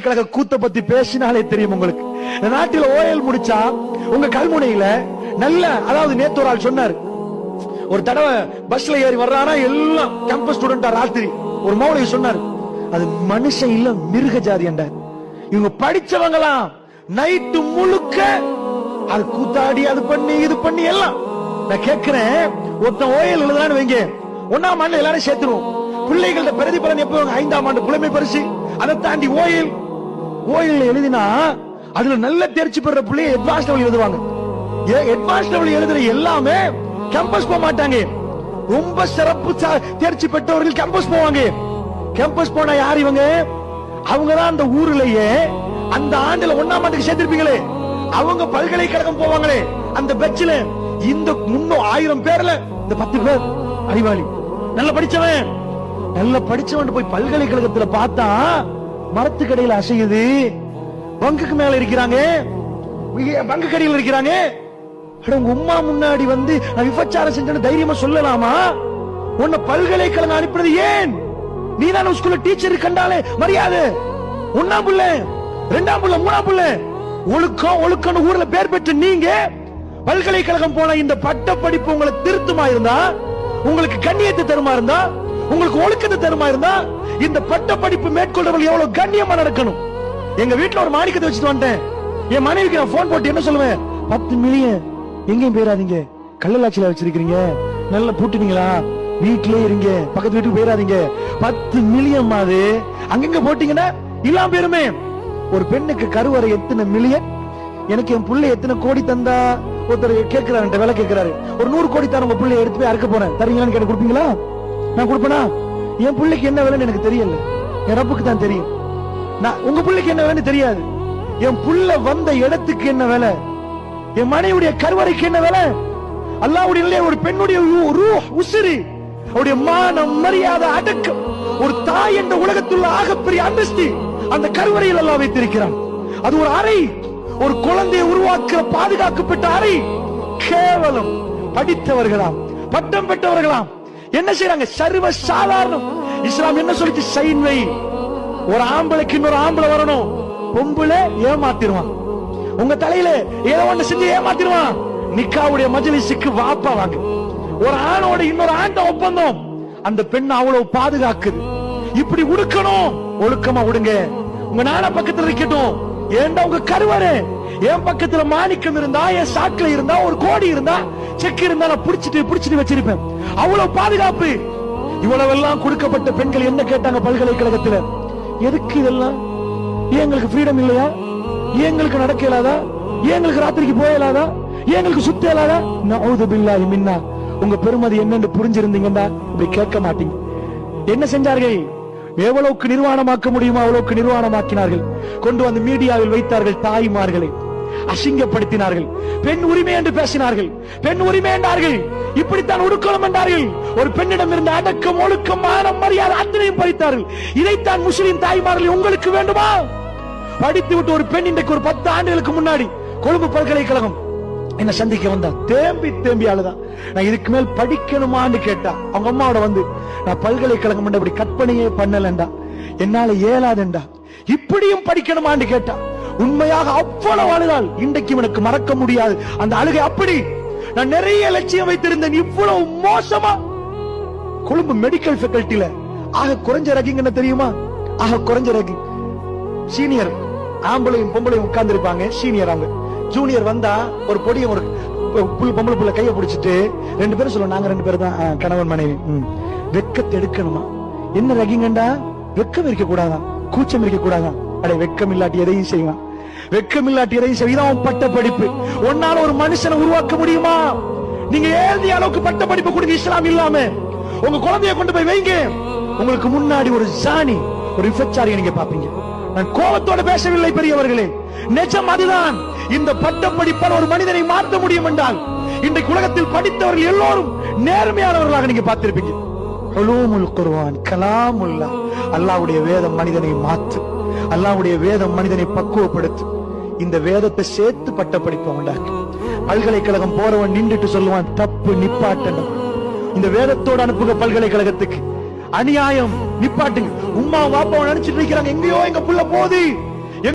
பல்கலைக்கழக கூத்த பத்தி பேசினாலே தெரியும் உங்களுக்கு. இந்த நாட்டில் ஓயல் முடிச்சா உங்க கல்முனையில நல்ல, அதாவது நேத்து ஒரு ஆள் சொன்னாரு, ஒரு தடவை பஸ்ல ஏறி வர்றாரா எல்லாம் கேம்பஸ் ஸ்டூடெண்டா, ராத்திரி ஒரு மௌலவி சொன்னாரு, அது மனுஷன் இல்ல மிருக ஜாதி என்றார். இவங்க படிச்சவங்களாம் நைட்டு முழுக்க அது கூத்தாடி அது பண்ணி இது பண்ணி எல்லாம். நான் கேட்கிறேன், ஒருத்தன் ஓயல் எழுதுறான்னு வைங்க, 1ஆம் ஆண்டு எல்லாரும் சேர்த்துருவோம். பிள்ளைகள பிரதிபலன் எப்ப 5ஆம் ஆண்டு புலமை பரிசு, அதை தாண்டி ஓயல் எழுதினா அதுல நல்ல தேர்ச்சி பெற பிள்ளைய அட்வான்ஸ் லெவல் எழுதுவாங்க. அட்வான்ஸ் லெவல் எழுதுற எல்லாமே கேம்பஸ் போக மாட்டாங்க. ரொம்ப சிறப்பு தேர்ச்சி பெற்றவர்கள் கேம்பஸ் போவாங்க. கேம்பஸ் போனா யார் இவங்க? அவங்கதான் அந்த ஊர்லயே அந்த ஆண்டுல 1ஆம் ஆண்டுக்கு சேர்த்திருப்பீங்களே, அவங்க பல்கலைக்கழகம் போவாங்களே அந்த பெட்ச்ல. இந்த 1000 பேர்ல இந்த 10 பேர் அறிவாளி, நல்ல படிச்சவன் போய் பல்கலைக்கழகத்துல பார்த்தா மரத்து கடையில அசையுது, பங்குக்கு மேல இருக்கிறாங்க, பங்கு கடையில் இருக்கிறாங்க. உங்க உம்மா முன்னாடி வந்து நான் விபச்சாரம் செஞ்சேன்னு தைரியமா சொல்லலாமா? உன்னை பல்கலைக்கழகம் அனுப்புறது ஏன்? நீ தான் ஸ்கூல்ல டீச்சர் கண்டாலே மரியாதை. 1ஆம் புள்ள, 2ஆம் புள்ள, 3ஆம் புள்ள, ஒழுக்கம் ஊர்ல பேர் பெற்று நீங்க பல்கலைக்கழகம் போன இந்த பட்ட படிப்பு உங்களுக்கு திருத்தமா இருந்தா, உங்களுக்கு கண்ணியத்தை தருமா இருந்தா, உங்களுக்கு ஒழுக்கத்தை தருமா இருந்தா, இந்த பட்ட படிப்பு மேற்கொள்றவர்கள் எவ்வளவு கண்ணியமா நடக்கணும். எங்க வீட்டுல ஒரு மாணிக்கத்தை வச்சுட்டு வந்துட்டேன். என் மனைவிக்கு நான் போன் போட்டு என்ன சொல்லுவேன், 10 மில்லியன் எங்கேயும் போயிடாதீங்க, கள்ளலாட்சியில வச்சிருக்கீங்க, நல்லா பூட்டுனீங்களா, வீட்டிலே இருங்க, பக்கத்து வீட்டுக்கு போயிடாதீங்க. 10 மில்லியன் அது அங்கங்க போட்டீங்கன்னா இல்லாம போயிருமே. ஒரு பெண்ணுக்கு கருவறை எத்தனை மில்லியன், எனக்கு என் புள்ளை எத்தனை கோடி தந்தா? ஒருத்தர் கேட்கிறாரு, வேலை கேட்கிறாரு, ஒரு 100 கோடி தான் உங்க பிள்ளைய எடுத்து போய் அறுக்க போறேன், தரீங்களான்னு கேட்டு கொடுப்பீங்களா? நான் கொடுப்பேனா? என் பிள்ளைக்கு என்ன வேலைன்னு எனக்கு தெரியல, என் ரப்புக்கு தான் தெரியும். நான் உங்க பிள்ளைக்கு என்ன வேலைன்னு தெரியாது. என் புள்ள வந்த இடத்துக்கு என்ன வேலை, என் மனைவியுடைய கருவறைக்கு என்ன வேலை? அல்லாஹ்வுடைய ஒரு பெண்ணுடைய உசிரி, அவருடைய மானம் மரியாதை அடக்கம், ஒரு தாய் என்ற உலகத்துள்ள ஆகப்பெரிய அந்தஸ்து அந்த கருவறையில் அல்லாஹ் வைத்திருக்கிறான். அது ஒரு அறை, ஒரு குழந்தையை உருவாக்குற பாதுகாக்கப்பட்ட அறை. கேவலம் படித்தவர்களாம், பட்டம் பெற்றவர்களாம் என்ன செய்யறாங்க? சர்வ சாதாரணம். இஸ்லாம் என்ன சொல்லிச்சு? சைன்வை. ஒரு ஆம்பளைக்கு இன்னொரு ஆம்பளை வரணும், பொம்பளை ஏமாத்திடுவான். உங்க தலையில ஏதோ ஒண்ணு செஞ்சு ஏமாத்திடுவான். நிக்காவுடைய மஜ்லிஸுக்கு வாப்பா வாங்க. ஒரு ஆணோட இன்னொரு ஆண்ட ஒப்பந்தம், அந்த பெண் அவ்வளவு பாதுகாக்குது. இப்படி உடுக்கணும், ஒழுக்கமா உடுங்க. உங்க நான பக்கத்துல இருக்கட்டும், ஏண்டா உங்க கருவறை என் பக்கத்துல மாணிக்கம் இருந்தா, என் சாக்குல இருந்தா, ஒரு கோடி இருந்தா, செக் இருந்தா நான் புடிச்சிட்டு வச்சிருப்பேன். அவ்வளவு பாதுகாப்பு. இவ்வளவு எல்லாம் கொடுக்கப்பட்ட பெண்கள் என்ன கேட்டாங்க பல்கலைக்கழகத்துல? எதுக்கு இதெல்லாம்? ஏன் எங்களுக்கு ஃப்ரீடம் இல்லையா? ஏன் எங்களுக்கு நடக்க இயலாதா? ஏன் எங்களுக்கு ராத்திரிக்கு போய இயலாதா? ஏன் எங்களுக்கு சுத்த இயலாதா? நஊது பில்லாஹி மின்னா. உங்க பெருமதி என்னன்னு புரிஞ்சிருந்தீங்கன்னா இப்படி கேட்க மாட்டீங்க. என்ன செஞ்சார்கள்? எவ்வளவுக்கு நிர்வாணமாக்க முடியுமோ அவ்வளவுக்கு நிர்வாணமாக்கினார்கள். கொண்டு வந்து மீடியாவில் வைத்தார்கள். தாய்மார்களை அசிங்கப்படுத்தினார்கள். பெண் உரிமை என்று பேசினார்கள், பெண் உரிமை என்றார்கள், இப்படித்தான் உடுக்கணும் என்றார்கள். ஒரு பெண்ணிடம் இருந்த அடக்கம், ஒழுக்கம், மானம், மரியாதை அத்தனையும் பறித்தார்கள். இதைத்தான் முஸ்லிம் தாய்மார்கள் உங்களுக்கு வேண்டுமா? படித்து விட்டு ஒரு பெண் இன்றைக்கு ஒரு 10 ஆண்டுகளுக்கு முன்னாடி கொழும்பு பல்கலைக்கழகம் என்ன சந்திக்க வந்தா, தேம்பி அழுதான். நான் இதுக்கு மேல் படிக்கணுமான்னு கேட்டா, அவங்க அம்மாவோட வந்து, நான் பல்கலைக்கழகம் அப்படி கற்பனையே பண்ணலண்டா, என்னால இயலாதுண்டா, இப்படியும் படிக்கணுமான்னு கேட்டா, உண்மையாக அவ்வளவு அழுதால். இன்றைக்கு எனக்கு மறக்க முடியாது அந்த அழுகை. அப்படி நான் நிறைய லட்சியம் வைத்திருந்தேன், இவ்வளவு மோசமா. கொழும்பு மெடிக்கல் ஃபேக்கல்டில ஆக குறைஞ்ச ரகிங் என்ன தெரியுமா? ஆக குறைஞ்ச ரகிங் சீனியர் ஆம்பளையும் பொம்பளையும் உட்கார்ந்து இருப்பாங்க. சீனியர் அவங்க, ஜூனியர் வந்தா ஒரு பொடியும் ஒரு பொம்பளை புள்ள கையை பிடிச்சிட்டு 2 பேரும் சொல்லுவோம், நாங்க 2 பேரும் தான் கணவன் மனைவி. வெக்கத்தை எடுக்கணுமா? என்ன ரகிங்கண்டா? வெக்கம் இருக்க கூடாதா? கூச்சம் இருக்க கூடாதா? அடே வெக்கம் இல்லாட்டி எதையும் செய்வான், வெக்கம் இல்லாட்டி எதையும் செய்வான். பட்ட படிப்பு ஒன்னால ஒரு மனுஷனை உருவாக்க முடியுமா? நீங்க ஏந்திய அளவுக்கு பட்ட படிப்பு கொடுங்க. இஸ்லாம் இல்லாம உங்க குழந்தைய கொண்டு போய் வைங்க, உங்களுக்கு முன்னாடி ஒரு ஜானி, ஒரு விபச்சாரியை நீங்க பாப்பீங்க. நான் கோபத்தோட பேசவில்லை பெரியவர்களே, நிஜம் அதுதான். இந்த பட்ட படிப்பால் ஒரு மனிதனை மாற்ற முடியும் என்றால், இன்றைக்கு உலகத்தில் படித்தவர்கள் எல்லோரும் நேர்மையானவர்களாக நீங்க பார்த்திருப்பீங்க. உலூமுல் குர்ஆன் கலாமுல்லாஹ். அல்லாஹ்வுடைய வேதம் மனிதனை மாற்று, அல்லாஹ்வுடைய வேதம் மனிதனை பக்குவப்படுத்து. இந்த வேதத்தை சேர்த்து பட்ட படிப்பை உண்டாக்கு. பல்கலைக்கழகம் போறவன் நின்றுட்டு சொல்லுவான், தப்பு நிப்பாட்டணும். இந்த வேதத்தோடு அனுப்புங்க பல்கலைக்கழகத்துக்கு. அநியாயம் நிப்பாட்டுங்க. உம்மா வாப்பாவை நினைச்சிட்டு இருக்கிறாங்க, எங்கேயோ எங்க புள்ள போகுது.